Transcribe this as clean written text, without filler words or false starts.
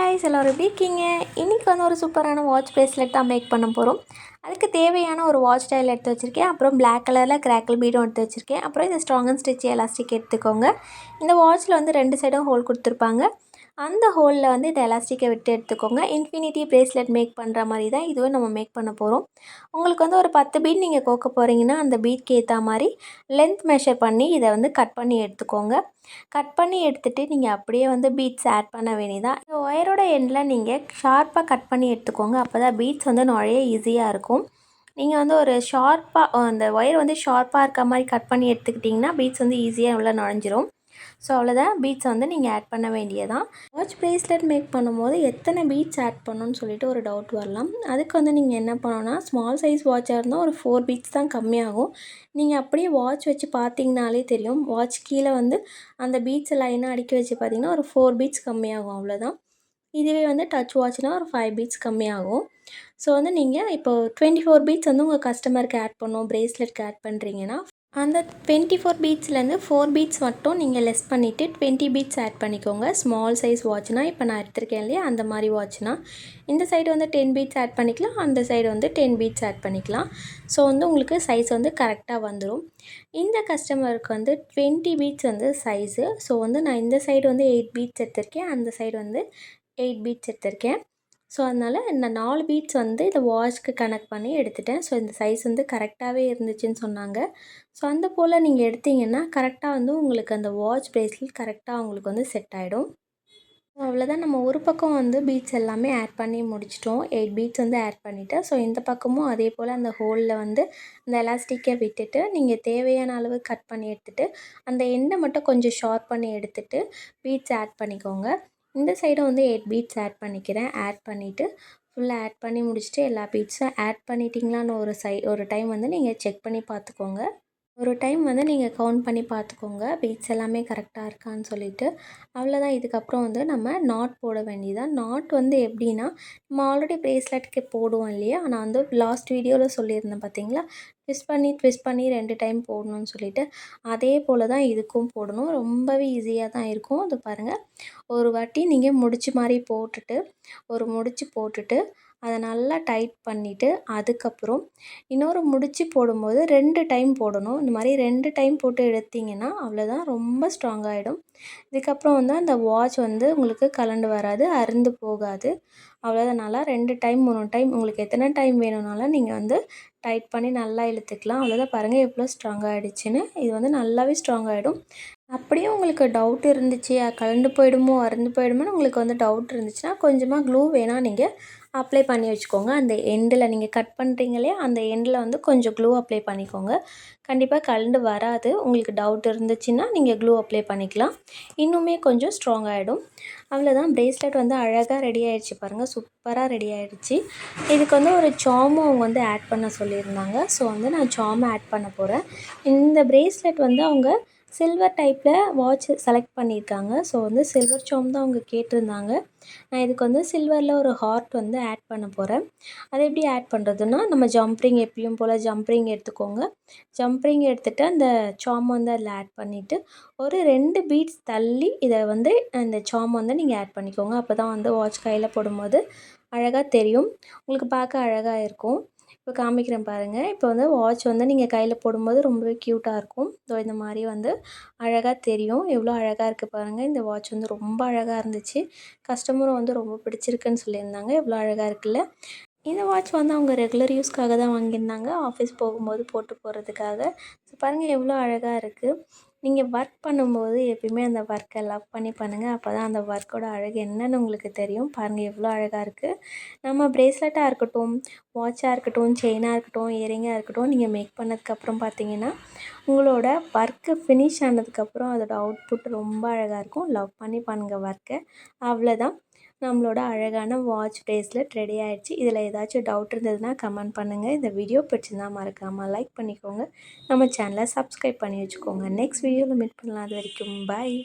guys, எல்லாரும் எப்படி இருக்கீங்க? இன்னைக்கு வந்து ஒரு சூப்பரான வாட்ச் பிரேஸ்லெட் தான் மேக் பண்ண போறோம். அதுக்கு தேவையான ஒரு வாட்ச் ஸ்டைல் எடுத்து வச்சிருக்கேன். அப்புறம் Black கலர்ல கிராக்கிள் பீடும் எடுத்து வச்சிருக்கேன். அப்புறம் இந்த ஸ்ட்ராங் அண்ட் ஸ்டிச் எலாஸ்டிக் எடுத்துக்கோங்க. இந்த வாட்ச்ல வந்து ரெண்டு சைடும் ஹோல் கொடுத்திருப்பாங்க. அந்த ஹோல்ல வந்து இந்த எலாஸ்டிக்கை விட்டு எடுத்துக்கோங்க. இன்ஃபினிட்டி பிரேஸ்லெட் மேக் பண்ணுற மாதிரி தான் இதுவும் நம்ம மேக் பண்ண போகிறோம். உங்களுக்கு வந்து ஒரு 10 பீட் நீங்கள் கோக்க போகிறீங்கன்னா அந்த பீட்க்கு ஏற்ற மாதிரி லென்த் மெஷர் பண்ணி இதை வந்து கட் பண்ணி எடுத்துக்கோங்க. கட் பண்ணி எடுத்துகிட்டு நீங்கள் அப்படியே வந்து பீட்ஸ் ஆட் பண்ண வேண்டியதான். இந்த ஒயரோட எண்டில் நீங்கள் ஷார்ப்பாக கட் பண்ணி எடுத்துக்கோங்க. அப்போ தான் பீட்ஸ் வந்து நுழைய ஈஸியாக இருக்கும். நீங்கள் வந்து ஒரு ஷார்ப்பாக அந்த ஒயர் வந்து ஷார்ப்பாக இருக்க மாதிரி கட் பண்ணி எடுத்துக்கிட்டிங்கன்னா பீட்ஸ் வந்து ஈஸியாக உள்ள நுழைஞ்சிரும். ஸோ அவ்வளோதான், பீட்ஸ் வந்து நீங்கள் ஆட் பண்ண வேண்டியதான். வாட்ச் பிரேஸ்லெட் மேக் பண்ணும்போது எத்தனை பீட்ஸ் ஆட் பண்ணணும்னு சொல்லிட்டு ஒரு டவுட் வரலாம். அதுக்கு வந்து நீங்கள் என்ன பண்ணணும்னா, ஸ்மால் சைஸ் வாட்சாக இருந்தால் ஒரு 4 பீட்ஸ் தான் கம்மியாகும். நீங்கள் அப்படியே வாட்ச் வச்சு பார்த்தீங்கனாலே தெரியும். வாட்ச் கீழே வந்து அந்த பீட்ஸை லைனாக அடுக்கி வச்சு பார்த்தீங்கன்னா ஒரு 4 பீட்ஸ் கம்மியாகும், அவ்வளோதான். இதுவே வந்து டச் வாட்ச்னால் ஒரு 5 பீட்ஸ் கம்மியாகும். ஸோ வந்து நீங்கள் இப்போ 24 பீட்ஸ் வந்து உங்கள் கஸ்டமருக்கு ஆட் பண்ணணும், பிரேஸ்லெட்க்கு ஆட் பண்ணுறீங்கன்னா அந்த 24 பீட்ஸ்லேருந்து 4 பீட்ஸ் மட்டும் நீங்கள் லெஸ் பண்ணிவிட்டு 20 பீட்ஸ் ஆட் பண்ணிக்கோங்க. ஸ்மால் சைஸ் வாட்ச்னால் இப்போ நான் எடுத்திருக்கேன் இல்லையா, அந்த மாதிரி வாட்ச்னா இந்த சைடு வந்து 10 பீட்ஸ் ஆட் பண்ணிக்கலாம், அந்த சைடு வந்து 10 பீட்ஸ் ஆட் பண்ணிக்கலாம். ஸோ வந்து உங்களுக்கு சைஸ் வந்து கரெக்டாக வந்துடும். இந்த கஸ்டமருக்கு வந்து 20 பீட்ஸ் வந்து சைஸு. ஸோ வந்து நான் இந்த சைடு வந்து 8 பீட்ஸ் எடுத்திருக்கேன், அந்த சைடு வந்து 8 பீட்ஸ் எடுத்திருக்கேன். ஸோ அதனால் நான் 4 பீட்ஸ் வந்து இந்த வாட்ச்க்கு கனெக்ட் பண்ணி எடுத்துட்டேன். ஸோ இந்த சைஸ் வந்து கரெக்டாகவே இருந்துச்சுன்னு சொன்னாங்க. ஸோ அந்த போல் நீங்கள் எடுத்திங்கன்னா கரெக்டாக வந்து உங்களுக்கு அந்த வாட்ச் பிரேஸ்லெட் கரெக்டாக உங்களுக்கு வந்து செட் ஆகிடும். அவ்வளோதான், நம்ம ஒரு பக்கம் வந்து பீட்ஸ் எல்லாமே ஆட் பண்ணி முடிச்சிட்டோம். 8 பீட்ஸ் வந்து ஆட் பண்ணிவிட்டு, ஸோ இந்த பக்கமும் அதே போல் அந்த ஹோலில் வந்து அந்த எலாஸ்டிக்கை விட்டுட்டு நீங்கள் தேவையான அளவு கட் பண்ணி எடுத்துகிட்டு அந்த எண்டை மட்டும் கொஞ்சம் ஷார்ப் பண்ணி எடுத்துகிட்டு பீட்ஸ் ஆட் பண்ணிக்கோங்க. இந்த சைடும் வந்து 8 பீட்ஸ் ஆட் பண்ணிக்கிறேன். ஆட் பண்ணிவிட்டு ஃபுல்லாக ஆட் பண்ணி முடிச்சுட்டு எல்லா பீட்ஸும் ஆட் பண்ணிட்டீங்களான்னு ஒரு டைம் வந்து நீங்கள் செக் பண்ணி பார்த்துக்கோங்க. ஒரு டைம் வந்து நீங்கள் கவுண்ட் பண்ணி பார்த்துக்கோங்க பீட்ஸ் எல்லாமே கரெக்டாக இருக்கான்னு சொல்லிவிட்டு. அவ்வளோதான், இதுக்கப்புறம் வந்து நம்ம நாட் போட வேண்டியதான். நாட் வந்து எப்படின்னா, நம்ம ஆல்ரெடி பிரேஸ்லெட்டுக்கு போடுவோம் இல்லையா, நான் வந்து லாஸ்ட் வீடியோவில் சொல்லியிருந்தேன் பார்த்தீங்களா, ட்விஸ்ட் பண்ணி 2 டைம் போடணும்னு சொல்லிவிட்டு. அதே போல் தான் இதுக்கும் போடணும். ரொம்பவே ஈஸியாக தான் இருக்கும். அது பாருங்கள், ஒரு வாட்டி நீங்கள் முடிச்சு மாதிரி போட்டுட்டு ஒரு முடிச்சு போட்டுட்டு அதை நல்லா டைட் பண்ணிவிட்டு அதுக்கப்புறம் இன்னொரு முடிச்சு போடும்போது 2 டைம் போடணும். இந்த மாதிரி 2 டைம் போட்டு எடுத்திங்கன்னா அவ்வளோதான், ரொம்ப ஸ்ட்ராங் ஆகிடும். இதுக்கப்புறம் வந்து அந்த வாட்ச் வந்து உங்களுக்கு கலண்டு வராது, அறுந்து போகாது. அவ்வளோதான், நல்லா 2 டைம் 3 டைம் உங்களுக்கு எத்தனை டைம் வேணும்னாலும் நீங்கள் வந்து டைட் பண்ணி நல்லா இழுத்துக்கலாம். அவ்வளோதான், பாருங்கள் எவ்வளோ ஸ்ட்ராங் ஆகிடுச்சின்னு. இது வந்து நல்லாவே ஸ்ட்ராங் ஆகிடும். அப்படியே உங்களுக்கு டவுட் இருந்துச்சு, கலண்டு போயிடுமோ அறுந்து போயிடுமோன்னு உங்களுக்கு வந்து டவுட் இருந்துச்சுன்னா கொஞ்சமாக க்ளூ வேணால் நீங்கள் அப்ளை பண்ணி வச்சுக்கோங்க. அந்த எண்டில் நீங்கள் கட் பண்ணுறீங்க இல்லையா, அந்த எண்டில் வந்து கொஞ்சம் க்ளூ அப்ளை பண்ணிக்கோங்க. கண்டிப்பாக கலண்டு வராது. உங்களுக்கு டவுட் இருந்துச்சுன்னா நீங்கள் க்ளூ அப்ளை பண்ணிக்கலாம், இன்னுமே கொஞ்சம் ஸ்ட்ராங் ஆகிடும். அவ்வளோதான், பிரேஸ்லெட் வந்து அழகாக ரெடி ஆகிடுச்சு பாருங்கள், சூப்பராக ரெடி ஆகிடுச்சு. இதுக்கு வந்து ஒரு சாமும் அவங்க வந்து ஆட் பண்ண சொல்லியிருந்தாங்க. ஸோ வந்து நான் சாம் ஆட் பண்ண போகிறேன். இந்த பிரேஸ்லெட் வந்து அவங்க சில்வர் டைப்பில் வாட்ச் செலக்ட் பண்ணியிருக்காங்க. ஸோ வந்து சில்வர் சாம் தான் அவங்க கேட்டிருந்தாங்க. நான் இதுக்கு வந்து சில்வரில் ஒரு ஹார்ட் வந்து ஆட் பண்ண போகிறேன். அதை எப்படி ஆட் பண்ணுறதுன்னா, நம்ம ஜம்ப்ரிங் எப்பயும் போல் ஜம்ப்ரிங் எடுத்துக்கோங்க. ஜம்ப்ரிங் எடுத்துகிட்டு அந்த சாம் வந்து அதில் ஆட் பண்ணிவிட்டு ஒரு 2 பீட்ஸ் தள்ளி இதை வந்து இந்த சாம் வந்து நீங்கள் ஆட் பண்ணிக்கோங்க. அப்போ தான் வந்து வாட்ச் கையில் போடும்போது அழகாக தெரியும், உங்களுக்கு பார்க்க அழகாக இருக்கும். இப்போ காமிக்கிறேன் பாருங்கள். இப்போ வந்து வாட்ச் வந்து நீங்கள் கையில் போடும்போது ரொம்பவே க்யூட்டாக இருக்கும். ஸோ இந்த மாதிரி வந்து அழகாக தெரியும். எவ்வளோ அழகாக இருக்குது பாருங்கள். இந்த வாட்ச் வந்து ரொம்ப அழகாக இருந்துச்சு. கஸ்டமரும் வந்து ரொம்ப பிடிச்சிருக்குன்னு சொல்லியிருந்தாங்க. எவ்வளோ அழகாக இருக்குல்ல. இந்த வாட்ச் வந்து அவங்க ரெகுலர் யூஸ்க்காக தான் வாங்கியிருந்தாங்க, ஆஃபீஸ் போகும்போது போட்டு போகிறதுக்காக. ஸோ பாருங்கள் எவ்வளோ அழகாக இருக்குது. நீங்கள் ஒர்க் பண்ணும்போது எப்பயுமே அந்த ஒர்க்கை லவ் பண்ணி பண்ணுங்கள். அப்போ தான் அந்த ஒர்க்கோட அழகு என்னன்னு உங்களுக்கு தெரியும். பாருங்கள் எவ்வளோ அழகாக இருக்குது. நம்ம பிரேஸ்லெட்டாக இருக்கட்டும், வாட்சாக இருக்கட்டும், செயினாக இருக்கட்டும், இயரிங்காக இருக்கட்டும், நீங்கள் மேக் பண்ணதுக்கப்புறம் பார்த்தீங்கன்னா உங்களோட ஒர்க்கு ஃபினிஷ் ஆனதுக்கப்புறம் அதோட அவுட்புட் ரொம்ப அழகாக இருக்கும். லவ் பண்ணி பண்ணுங்கள் ஒர்க்கை. அவ்வளோதான், நம்மளோட அழகான வாட்ச் பிரேஸ்லெட் ரெடி ஆகிடுச்சு. இதில் ஏதாச்சும் டவுட் இருந்ததுன்னா கமெண்ட் பண்ணுங்கள். இந்த வீடியோ பிடிச்சிருந்தா மறக்காமல் லைக் பண்ணிக்கோங்க. நம்ம சேனலை சப்ஸ்கிரைப் பண்ணி வச்சுக்கோங்க. நெக்ஸ்ட் வீடியோவில் மீட் பண்ணலாம். அது வரைக்கும் பாய்.